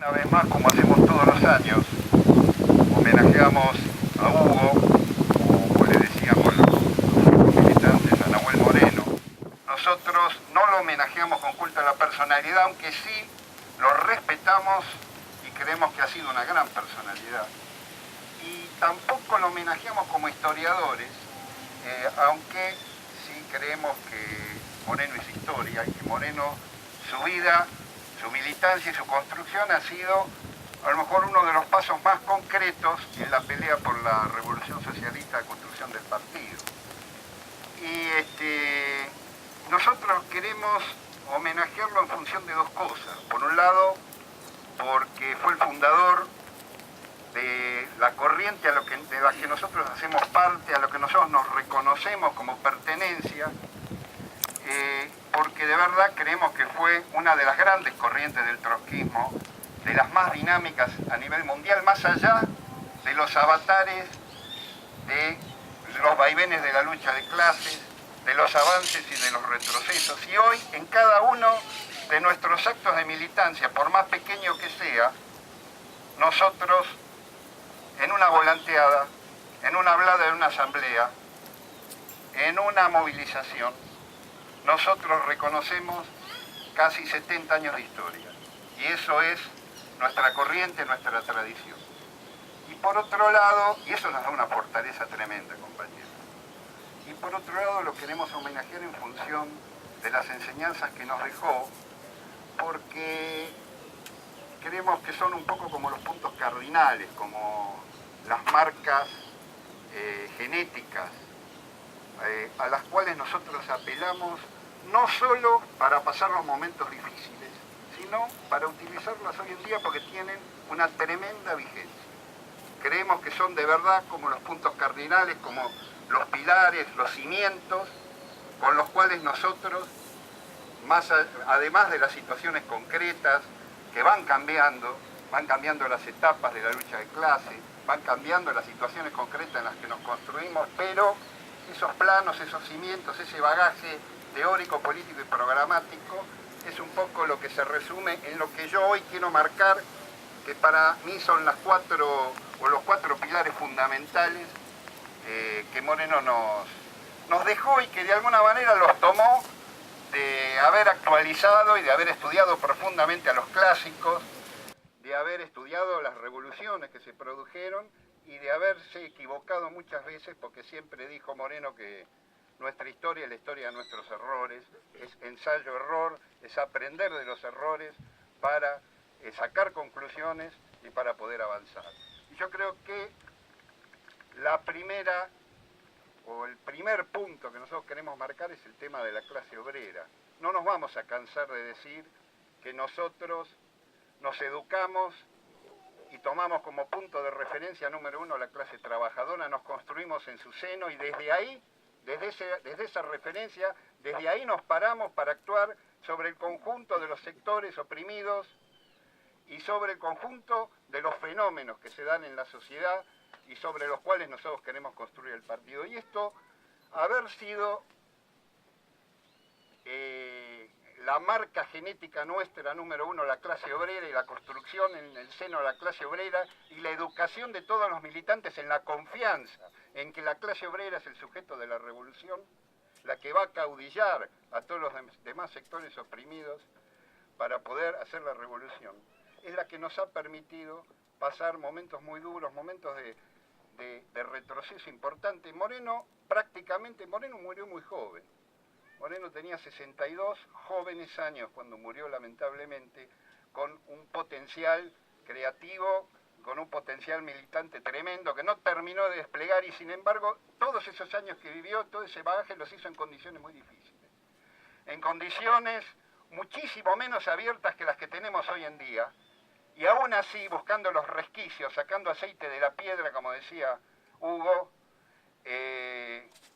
Una vez más, como hacemos todos los años, homenajeamos a Hugo, o como le decíamos los militantes, a Nahuel Moreno. Nosotros no lo homenajeamos con culto a la personalidad, aunque sí lo respetamos y creemos que ha sido una gran personalidad. Y tampoco lo homenajeamos como historiadores, aunque sí creemos que Moreno es historia y que Moreno, su vida, su militancia y su construcción ha sido a lo mejor uno de los pasos más concretos en la pelea por la revolución socialista de construcción del partido. Y nosotros queremos homenajearlo en función de dos cosas. Por un lado, porque fue el fundador de la corriente de la que nosotros hacemos parte, a lo que nosotros nos reconocemos como pertenencia, porque de verdad creemos que fue una de las grandes corrientes del trotskismo, de las más dinámicas a nivel mundial, más allá de los avatares de los vaivenes de la lucha de clases, de los avances y de los retrocesos. Y hoy, en cada uno de nuestros actos de militancia, por más pequeño que sea, nosotros, en una volanteada, en una hablada en una asamblea, en una movilización, nosotros reconocemos casi 70 años de historia. Y eso es nuestra corriente, nuestra tradición. Y por otro lado, y eso nos da una fortaleza tremenda, compañeros. Y por otro lado lo queremos homenajear en función de las enseñanzas que nos dejó, porque creemos que son un poco como los puntos cardinales, como las marcas genéticas, a las cuales nosotros apelamos no solo para pasar los momentos difíciles, sino para utilizarlas hoy en día porque tienen una tremenda vigencia. Creemos que son de verdad como los puntos cardinales, como los pilares, los cimientos, con los cuales nosotros, además de las situaciones concretas que van cambiando las etapas de la lucha de clase, van cambiando las situaciones concretas en las que nos construimos, pero esos planos, esos cimientos, ese bagaje teórico, político y programático es un poco lo que se resume en lo que yo hoy quiero marcar, que para mí son los cuatro pilares fundamentales que Moreno nos dejó y que de alguna manera los tomó de haber actualizado y de haber estudiado profundamente a los clásicos, de haber estudiado las revoluciones que se produjeron y de haberse equivocado muchas veces, porque siempre dijo Moreno que nuestra historia es la historia de nuestros errores, es ensayo-error, es aprender de los errores para sacar conclusiones y para poder avanzar. Y yo creo que el primer punto que nosotros queremos marcar es el tema de la clase obrera. No nos vamos a cansar de decir que nosotros nos educamos y tomamos como punto de referencia número uno la clase trabajadora, nos construimos en su seno y desde ahí, desde esa referencia, desde ahí nos paramos para actuar sobre el conjunto de los sectores oprimidos y sobre el conjunto de los fenómenos que se dan en la sociedad y sobre los cuales nosotros queremos construir el partido. Y esto, haber sido la marca genética nuestra número uno, la clase obrera y la construcción en el seno de la clase obrera y la educación de todos los militantes en la confianza en que la clase obrera es el sujeto de la revolución, la que va a caudillar a todos los demás sectores oprimidos para poder hacer la revolución, es la que nos ha permitido pasar momentos muy duros, momentos de retroceso importante. Moreno murió muy joven. Moreno tenía 62 jóvenes años cuando murió, lamentablemente, con un potencial creativo, con un potencial militante tremendo que no terminó de desplegar y sin embargo todos esos años que vivió, todo ese bagaje los hizo en condiciones muy difíciles. En condiciones muchísimo menos abiertas que las que tenemos hoy en día y aún así buscando los resquicios, sacando aceite de la piedra, como decía Hugo,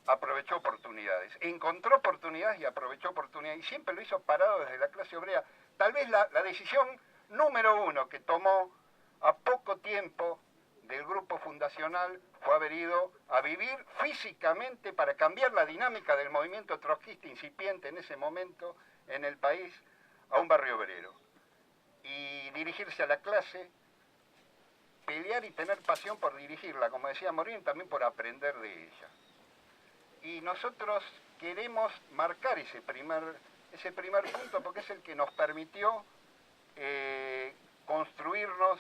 aprovechó oportunidades, encontró oportunidades y aprovechó oportunidades y siempre lo hizo parado desde la clase obrera. Tal vez la decisión número uno que tomó a poco tiempo del grupo fundacional fue haber ido a vivir físicamente para cambiar la dinámica del movimiento trotskista incipiente en ese momento en el país a un barrio obrero. y dirigirse a la clase, pelear y tener pasión por dirigirla, como decía Moreno, también por aprender de ella. Y nosotros queremos marcar ese primer punto porque es el que nos permitió construirnos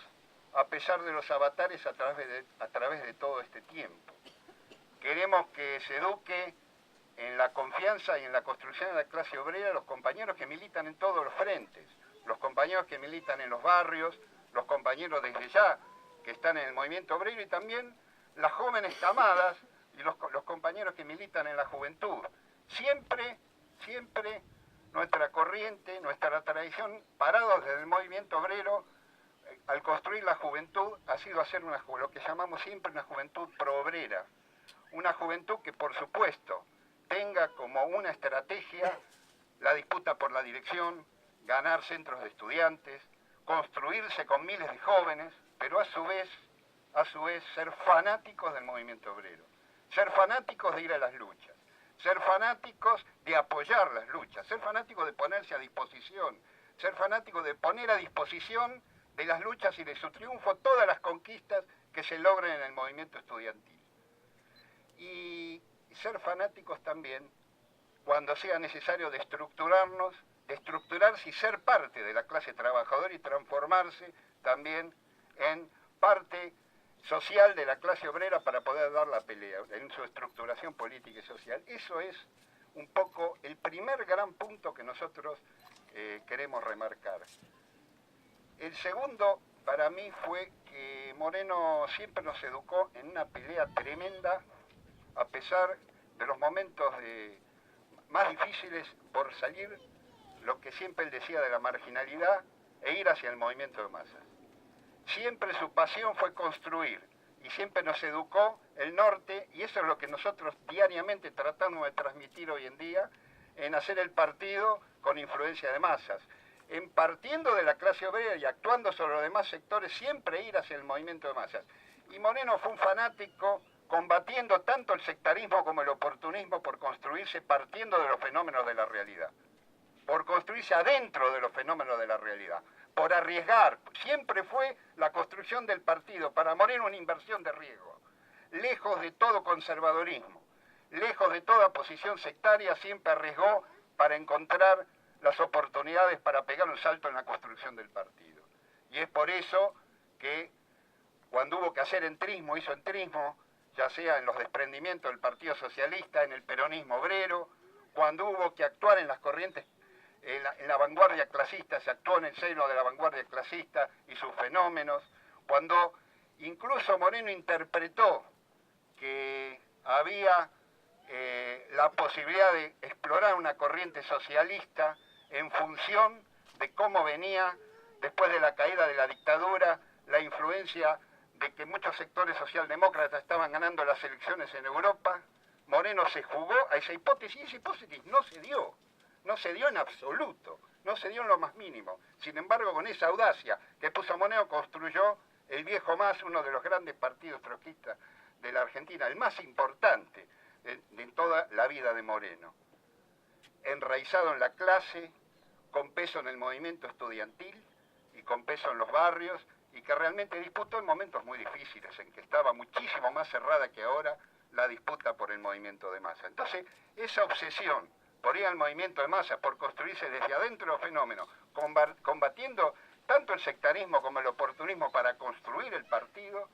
a pesar de los avatares a través de todo este tiempo. Queremos que se eduque en la confianza y en la construcción de la clase obrera los compañeros que militan en todos los frentes, los compañeros que militan en los barrios, los compañeros desde ya que están en el movimiento obrero y también las jóvenes camadas y los compañeros que militan en la juventud. Siempre nuestra corriente, nuestra tradición, parados desde el movimiento obrero, al construir la juventud, ha sido hacer lo que llamamos siempre una juventud proobrera. Una juventud que, por supuesto, tenga como una estrategia la disputa por la dirección, ganar centros de estudiantes, construirse con miles de jóvenes, pero a su vez ser fanáticos del movimiento obrero, ser fanáticos de ir a las luchas, ser fanáticos de apoyar las luchas, ser fanáticos de ponerse a disposición, ser fanáticos de poner a disposición de las luchas y de su triunfo todas las conquistas que se logren en el movimiento estudiantil. Y ser fanáticos también cuando sea necesario de estructurarse y ser parte de la clase trabajadora y transformarse también en parte social de la clase obrera para poder dar la pelea en su estructuración política y social. Eso es un poco el primer gran punto que nosotros queremos remarcar. El segundo, para mí, fue que Moreno siempre nos educó en una pelea tremenda, a pesar de los momentos más difíciles por salir, lo que siempre él decía de la marginalidad, e ir hacia el movimiento de masas. Siempre su pasión fue construir, y siempre nos educó el norte, y eso es lo que nosotros diariamente tratamos de transmitir hoy en día, en hacer el partido con influencia de masas. En partiendo de la clase obrera y actuando sobre los demás sectores, siempre ir hacia el movimiento de masas. Y Moreno fue un fanático combatiendo tanto el sectarismo como el oportunismo por construirse partiendo de los fenómenos de la realidad, por construirse adentro de los fenómenos de la realidad, por arriesgar. Siempre fue la construcción del partido, para Moreno una inversión de riesgo, lejos de todo conservadorismo, lejos de toda posición sectaria, siempre arriesgó para encontrar las oportunidades para pegar un salto en la construcción del partido. Y es por eso que cuando hubo que hacer entrismo, hizo entrismo, ya sea en los desprendimientos del Partido Socialista, en el peronismo obrero, cuando hubo que actuar en las corrientes, en la vanguardia clasista, se actuó en el seno de la vanguardia clasista y sus fenómenos, cuando incluso Moreno interpretó que había la posibilidad de explorar una corriente socialista en función de cómo venía, después de la caída de la dictadura, la influencia de que muchos sectores socialdemócratas estaban ganando las elecciones en Europa. Moreno se jugó a esa hipótesis y esa hipótesis no se dio en absoluto, no se dio en lo más mínimo. Sin embargo, con esa audacia que puso Moreno, construyó el viejo MAS, uno de los grandes partidos trotskistas de la Argentina, el más importante de toda la vida de Moreno. Enraizado en la clase, con peso en el movimiento estudiantil y con peso en los barrios, y que realmente disputó en momentos muy difíciles, en que estaba muchísimo más cerrada que ahora la disputa por el movimiento de masa. Entonces, esa obsesión por ir al movimiento de masa, por construirse desde adentro los fenómenos, combatiendo tanto el sectarismo como el oportunismo para construir el partido,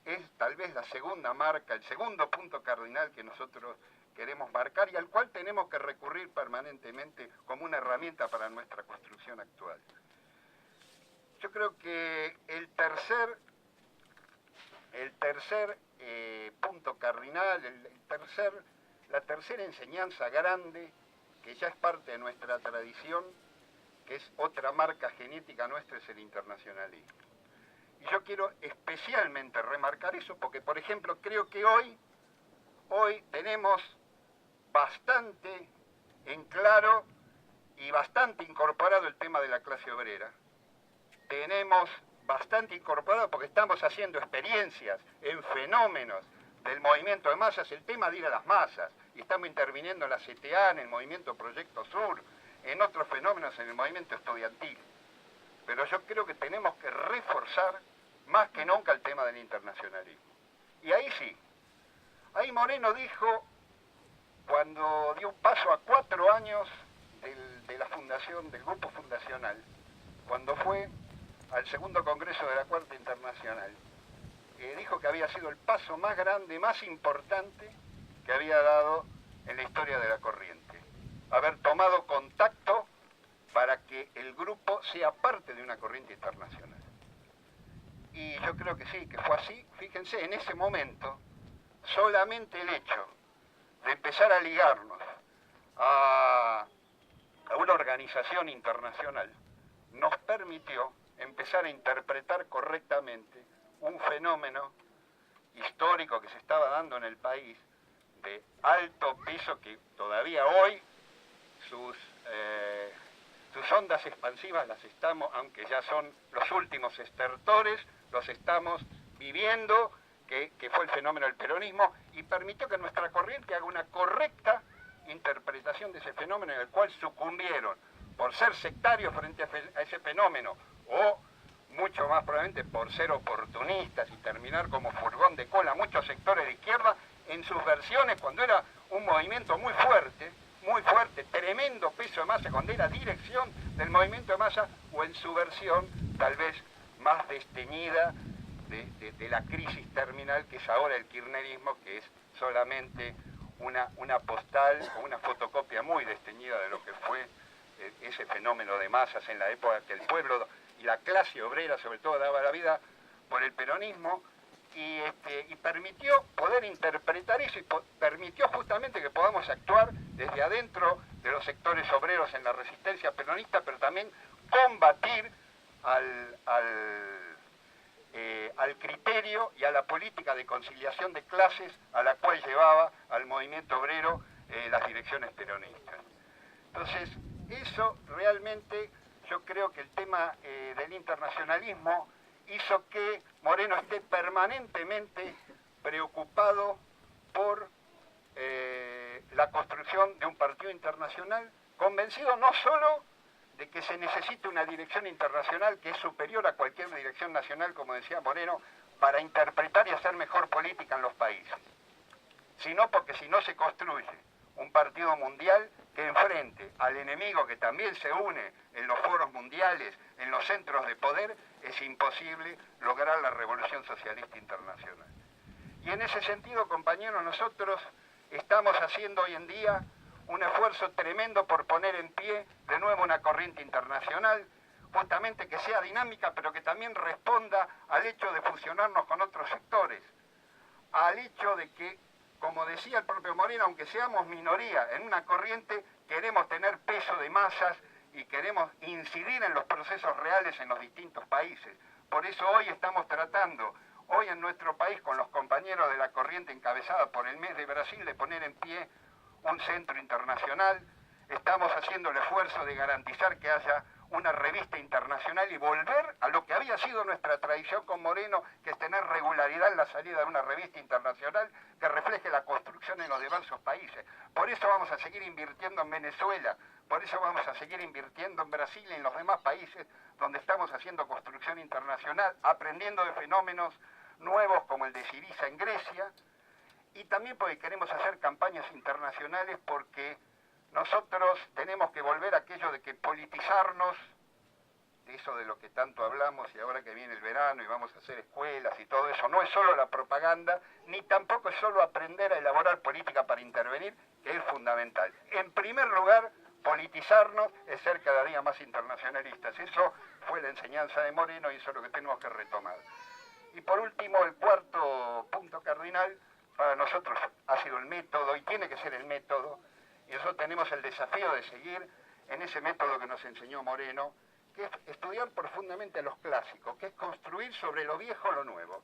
es tal vez la segunda marca, el segundo punto cardinal que nosotros queremos marcar y al cual tenemos que recurrir permanentemente como una herramienta para nuestra construcción actual. Yo creo que el tercer punto cardinal, la tercera enseñanza grande, que ya es parte de nuestra tradición, que es otra marca genética nuestra, es el internacionalismo. Y yo quiero especialmente remarcar eso porque, por ejemplo, creo que hoy tenemos bastante en claro y bastante incorporado el tema de la clase obrera. Tenemos bastante incorporado porque estamos haciendo experiencias en fenómenos del movimiento de masas, el tema de ir a las masas, y estamos interviniendo en la CTA, en el movimiento Proyecto Sur, en otros fenómenos en el movimiento estudiantil. pero yo creo que tenemos que reforzar más que nunca el tema del internacionalismo. Y ahí sí, ahí Moreno dijo, cuando dio un paso a 4 años de la fundación, del grupo fundacional, cuando fue al segundo congreso de la Cuarta Internacional, dijo que había sido el paso más grande, más importante que había dado en la historia de la corriente. Haber tomado contacto para que el grupo sea parte de una corriente internacional. Y yo creo que sí, que fue así. Fíjense, en ese momento, solamente el hecho de empezar a ligarnos a una organización internacional nos permitió empezar a interpretar correctamente un fenómeno histórico que se estaba dando en el país de alto peso, que todavía hoy sus ondas expansivas las estamos, aunque ya son los últimos estertores, los estamos viviendo, que fue el fenómeno del peronismo, y permitió que nuestra corriente haga una correcta interpretación de ese fenómeno, en el cual sucumbieron por ser sectarios frente a ese fenómeno, o mucho más probablemente por ser oportunistas y terminar como furgón de cola muchos sectores de izquierda en sus versiones, cuando era un movimiento muy fuerte, tremendo peso de masa, cuando era dirección del movimiento de masa, o en su versión tal vez más desteñida de la crisis terminal que es ahora el kirchnerismo, que es solamente una postal o una fotocopia muy desteñida de lo que fue ese fenómeno de masas en la época que el pueblo y la clase obrera sobre todo daba la vida por el peronismo, y permitió poder interpretar eso, y permitió justamente que podamos actuar desde adentro de los sectores obreros en la resistencia peronista, pero también combatir al criterio y a la política de conciliación de clases a la cual llevaba al movimiento obrero las direcciones peronistas. Entonces, eso realmente, yo creo que el tema del internacionalismo hizo que Moreno esté permanentemente preocupado por la construcción de un partido internacional, convencido no solo de que se necesita una dirección internacional que es superior a cualquier dirección nacional, como decía Moreno, para interpretar y hacer mejor política en los países, sino porque si no se construye un partido mundial que enfrente al enemigo que también se une en los foros mundiales, en los centros de poder, es imposible lograr la revolución socialista internacional. Y en ese sentido, compañeros, nosotros estamos haciendo hoy en día un esfuerzo tremendo por poner en pie de nuevo una corriente internacional, justamente que sea dinámica, pero que también responda al hecho de fusionarnos con otros sectores, al hecho de que, como decía el propio Moreno, aunque seamos minoría en una corriente, queremos tener peso de masas y queremos incidir en los procesos reales en los distintos países. Por eso hoy estamos tratando, hoy en nuestro país, con los compañeros de la corriente encabezada por el MES de Brasil, de poner en pie un centro internacional. Estamos haciendo el esfuerzo de garantizar que haya una revista internacional y volver a lo que había sido nuestra tradición con Moreno, que es tener regularidad en la salida de una revista internacional que refleje la construcción en los diversos países. Por eso vamos a seguir invirtiendo en Venezuela, por eso vamos a seguir invirtiendo en Brasil y en los demás países donde estamos haciendo construcción internacional, aprendiendo de fenómenos nuevos como el de Syriza en Grecia, y también porque queremos hacer campañas internacionales, porque nosotros tenemos que volver a aquello de que politizarnos, de eso de lo que tanto hablamos, y ahora que viene el verano y vamos a hacer escuelas y todo eso, no es solo la propaganda, ni tampoco es solo aprender a elaborar política para intervenir, que es fundamental. En primer lugar, politizarnos es ser cada día más internacionalistas. Eso fue la enseñanza de Moreno y eso es lo que tenemos que retomar. Y por último, el cuarto punto cardinal para nosotros ha sido el método, y tiene que ser el método, y nosotros tenemos el desafío de seguir en ese método que nos enseñó Moreno, que es estudiar profundamente los clásicos, que es construir sobre lo viejo lo nuevo,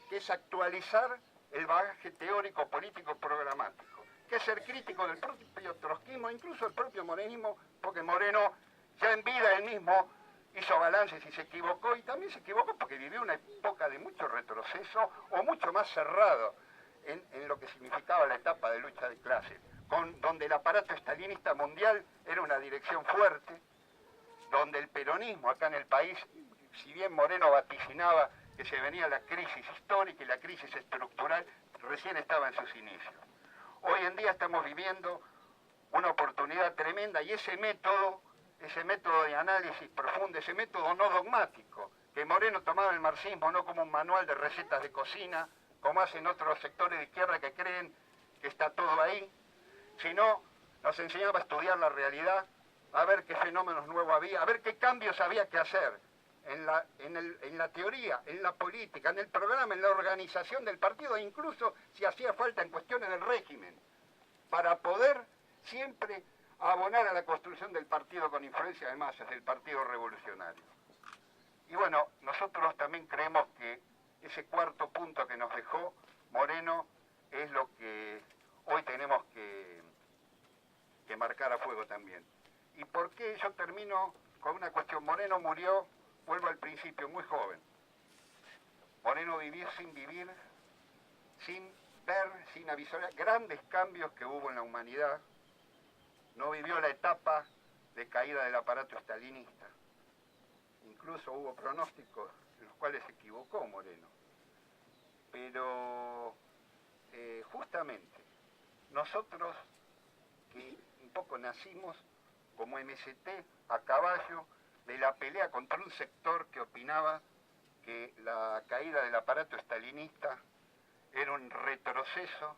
que es actualizar el bagaje teórico, político, programático, que es ser crítico del propio trotskismo, incluso el propio morenismo, porque Moreno ya en vida él mismo hizo balances y se equivocó, y también se equivocó porque vivió una época de mucho retroceso o mucho más cerrado en lo que significaba la etapa de lucha de clases, donde el aparato estalinista mundial era una dirección fuerte, donde el peronismo acá en el país, si bien Moreno vaticinaba que se venía la crisis histórica y la crisis estructural, recién estaba en sus inicios. Hoy en día estamos viviendo una oportunidad tremenda y ese método de análisis profundo, ese método no dogmático, que Moreno tomaba el marxismo no como un manual de recetas de cocina, como hacen otros sectores de izquierda que creen que está todo ahí, sino nos enseñaba a estudiar la realidad, a ver qué fenómenos nuevos había, a ver qué cambios había que hacer en la teoría, en la política, en el programa, en la organización del partido, e incluso si hacía falta en cuestiones del régimen, para poder siempre abonar a la construcción del partido con influencia de masas, del partido revolucionario. Y bueno, nosotros también creemos que ese cuarto punto que nos dejó Moreno es lo que hoy tenemos que marcar a fuego también. ¿Y por qué? Yo termino con una cuestión. Moreno murió, vuelvo al principio, muy joven. Moreno vivió sin vivir, sin ver, sin avisar grandes cambios que hubo en la humanidad. No vivió la etapa de caída del aparato estalinista. Incluso hubo pronósticos en los cuales se equivocó Moreno. Pero justamente nosotros, que un poco nacimos como MST a caballo de la pelea contra un sector que opinaba que la caída del aparato estalinista era un retroceso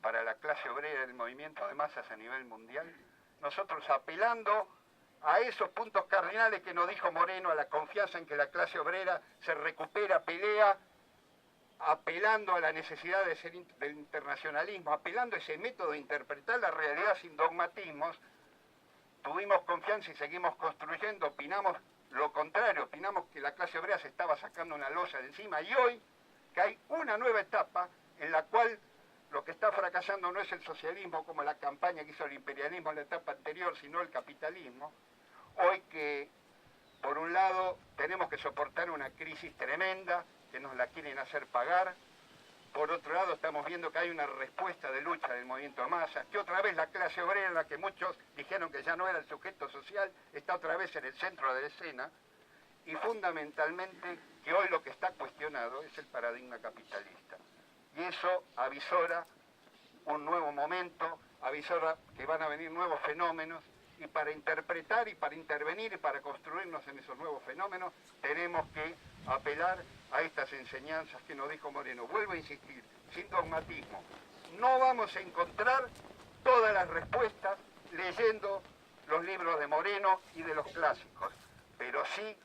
para la clase obrera del movimiento de masas a nivel mundial, nosotros apelando a esos puntos cardinales que nos dijo Moreno, a la confianza en que la clase obrera se recupera, pelea, apelando a la necesidad del internacionalismo, apelando a ese método de interpretar la realidad sin dogmatismos, tuvimos confianza y seguimos construyendo, opinamos lo contrario, opinamos que la clase obrera se estaba sacando una losa de encima, y hoy que hay una nueva etapa en la cual lo que está fracasando no es el socialismo como la campaña que hizo el imperialismo en la etapa anterior, sino el capitalismo. Hoy que, por un lado, tenemos que soportar una crisis tremenda, que nos la quieren hacer pagar. Por otro lado, estamos viendo que hay una respuesta de lucha del movimiento de masas, que otra vez la clase obrera, la que muchos dijeron que ya no era el sujeto social, está otra vez en el centro de la escena, y fundamentalmente que hoy lo que está cuestionado es el paradigma capitalista. Y eso avisora un nuevo momento, avisora que van a venir nuevos fenómenos, y para interpretar y para intervenir y para construirnos en esos nuevos fenómenos, tenemos que apelar a estas enseñanzas que nos dijo Moreno. Vuelvo a insistir, sin dogmatismo. No vamos a encontrar todas las respuestas leyendo los libros de Moreno y de los clásicos, pero sí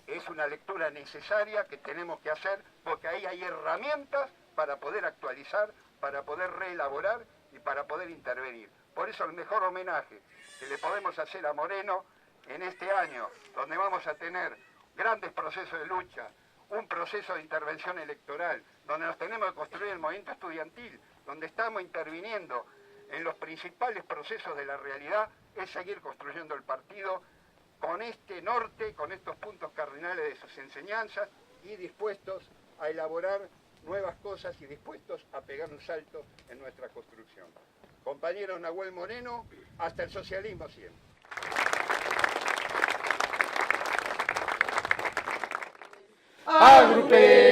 es una lectura necesaria que tenemos que hacer, porque ahí hay herramientas para poder actualizar, para poder reelaborar y para poder intervenir. Por eso el mejor homenaje que le podemos hacer a Moreno en este año, donde vamos a tener grandes procesos de lucha, un proceso de intervención electoral, donde nos tenemos que construir el movimiento estudiantil, donde estamos interviniendo en los principales procesos de la realidad, es seguir construyendo el partido con este norte, con estos puntos cardinales de sus enseñanzas, y dispuestos a elaborar nuevas cosas y dispuestos a pegar un salto en nuestra construcción. Compañero Nahuel Moreno, hasta el socialismo siempre. Agrupé.